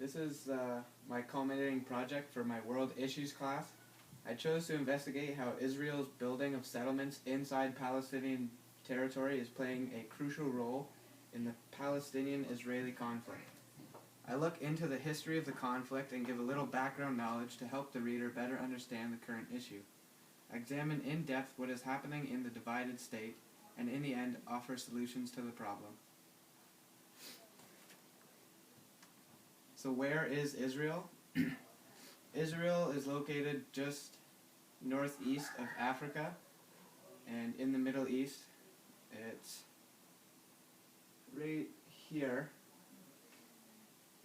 This is my culminating project for my World Issues class. I chose to investigate how Israel's building of settlements inside Palestinian territory is playing a crucial role in the Palestinian-Israeli conflict. I look into the history of the conflict and give a little background knowledge to help the reader better understand the current issue. I examine in depth what is happening in the divided state, and in the end offer solutions to the problem. So where is Israel? Israel is located just northeast of Africa, and in the Middle East. It's right here,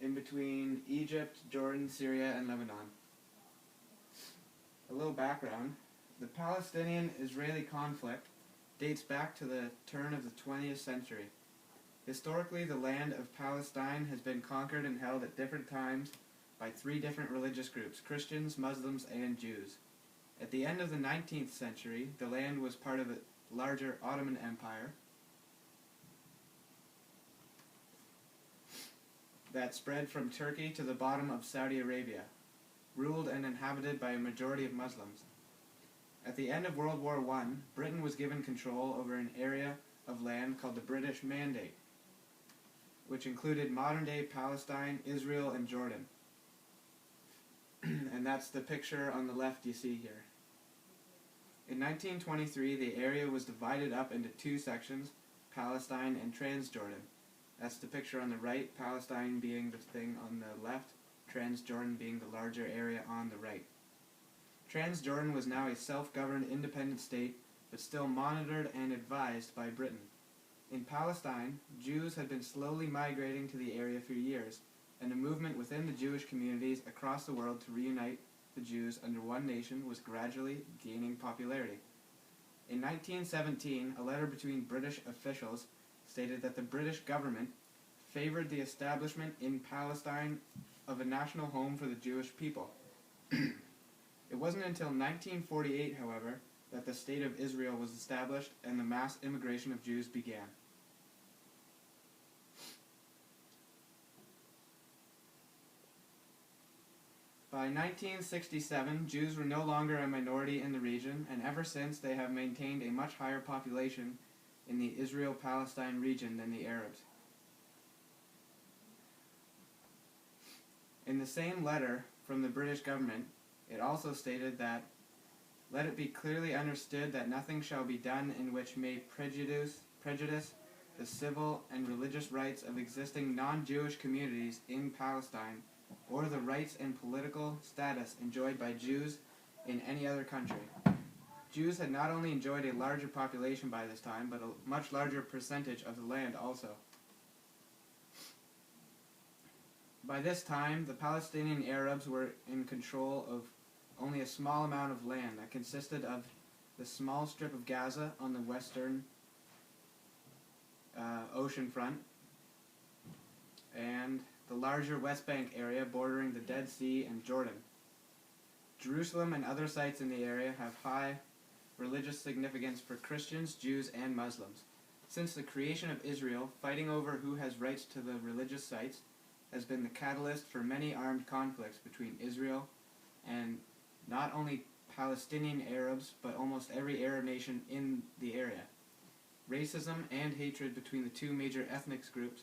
in between Egypt, Jordan, Syria, and Lebanon. A little background. The Palestinian-Israeli conflict dates back to the turn of the 20th century. Historically, the land of Palestine has been conquered and held at different times by three different religious groups: Christians, Muslims, and Jews. At the end of the 19th century, the land was part of a larger Ottoman Empire that spread from Turkey to the bottom of Saudi Arabia, ruled and inhabited by a majority of Muslims. At the end of World War I, Britain was given control over an area of land called the British Mandate, which included modern-day Palestine, Israel, and Jordan. And that's the picture on the left you see here. In 1923, the area was divided up into two sections, Palestine and Transjordan. That's the picture on the right, Palestine being the thing on the left, Transjordan being the larger area on the right. Transjordan was now a self-governed independent state, but still monitored and advised by Britain. In Palestine, Jews had been slowly migrating to the area for years, and a movement within the Jewish communities across the world to reunite the Jews under one nation was gradually gaining popularity. In 1917, a letter between British officials stated that the British government favored the establishment in Palestine of a national home for the Jewish people. It wasn't until 1948, however, that the State of Israel was established and the mass immigration of Jews began. By 1967, Jews were no longer a minority in the region, and ever since they have maintained a much higher population in the Israel-Palestine region than the Arabs. In the same letter from the British government, it also stated that, "Let it be clearly understood that nothing shall be done in which may prejudice the civil and religious rights of existing non-Jewish communities in Palestine, or the rights and political status enjoyed by Jews in any other country." Jews had not only enjoyed a larger population by this time, but a much larger percentage of the land also. By this time, the Palestinian Arabs were in control of only a small amount of land that consisted of the small strip of Gaza on the western ocean front and the larger West Bank area bordering the Dead Sea and Jordan. Jerusalem and other sites in the area have high religious significance for Christians, Jews, and Muslims. Since the creation of Israel, fighting over who has rights to the religious sites has been the catalyst for many armed conflicts between Israel and not only Palestinian Arabs, but almost every Arab nation in the area. Racism and hatred between the two major ethnic groups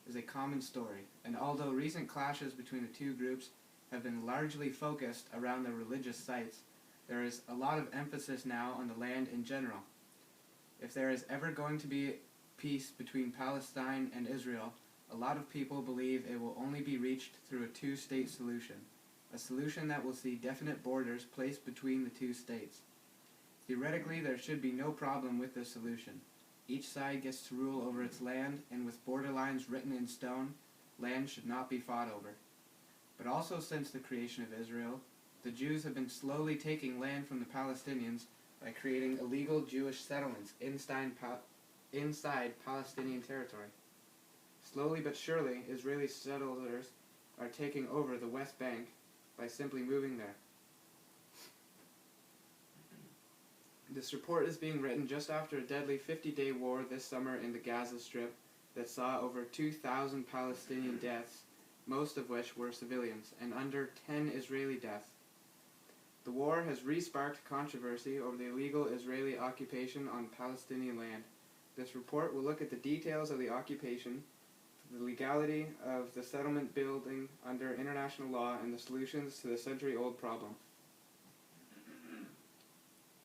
is a common story, and although recent clashes between the two groups have been largely focused around the religious sites, there is a lot of emphasis now on the land in general. If there is ever going to be peace between Palestine and Israel, a lot of people believe it will only be reached through a two-state solution, a solution that will see definite borders placed between the two states. Theoretically, there should be no problem with this solution. Each side gets to rule over its land, and with border lines written in stone, land should not be fought over. But also since the creation of Israel, the Jews have been slowly taking land from the Palestinians by creating illegal Jewish settlements inside Palestinian territory. Slowly but surely, Israeli settlers are taking over the West Bank by simply moving there. This report is being written just after a deadly 50-day war this summer in the Gaza Strip that saw over 2,000 Palestinian deaths most of which were civilians, and under 10 Israeli deaths. The war has re-sparked controversy over the illegal Israeli occupation on Palestinian land. This report will look at the details of the occupation, the legality of the settlement building under international law, and the solutions to the century-old problem.